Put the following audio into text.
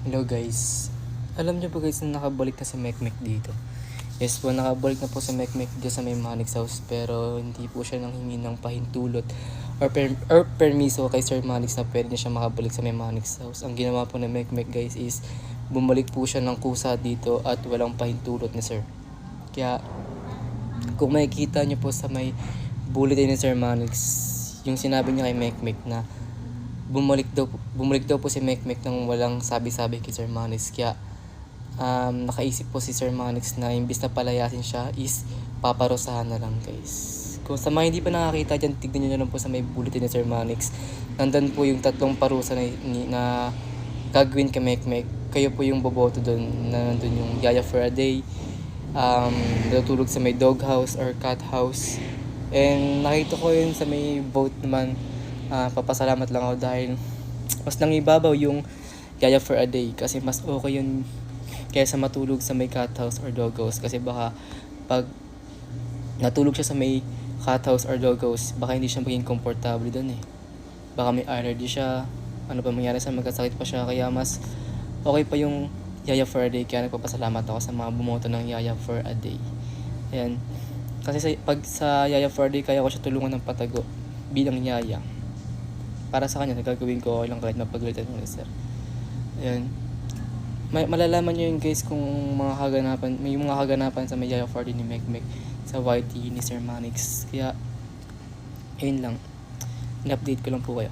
Hello guys. Alam niyo po guys na nakabalik na si Mekmek dito. Yes po, nakabalik na po si Mekmek dito sa may Manix House, pero hindi po siya nanghingi ng pahintulot or permiso kay Sir Manix na pwede niya siya makabalik sa may Manix House. Ang ginawa po ni Mekmek guys is bumalik po siya ng kusa dito at walang pahintulot ni Sir. Kaya kung makikita niyo po sa may bulletin ni Sir Manix, yung sinabi niya kay Mekmek na bumalik daw po si Mekmek nang walang sabi-sabi kay Sir Manix. Kaya nakaisip po si Sir Manix na imbis na palayasin siya is paparusahan na lang guys. Kung sa mga hindi pa nakakita dyan, tignan nyo na lang po sa may bulletin ni Sir Manix. Nandun po yung 3 parusa na gagawin kay Mekmek. Kayo po yung boboto doon. Nandun yung Yaya for a Day, natutulog sa may dog house or cat house. And nakita ko yun sa may vote naman. Papasalamat lang ako dahil mas nangibabaw yung Yaya for a Day, kasi mas okay yun kaysa matulog sa may cat house or dog house. Kasi baka pag natulog siya sa may cat house or dog house, baka hindi siya maging komportable doon baka may allergy siya, ano pa mangyari sa magkasakit pa siya. Kaya mas okay pa yung Yaya for a Day. Kaya nagpapasalamat ako sa mga bumoto ng Yaya for a Day. Ayan, kasi pag sa Yaya for a Day, kaya ko siya tulungan ng patago bilang yaya. Para sa kanya, gagawin ko okay lang kahit mapagalitan mo ni Sir. Ayan. Malalaman nyo yun guys kung may mga kaganapan sa may Yaya for a Day ni Mekmek sa YT ni Sir Manix. Kaya, ayun lang. In-update ko lang po kayo.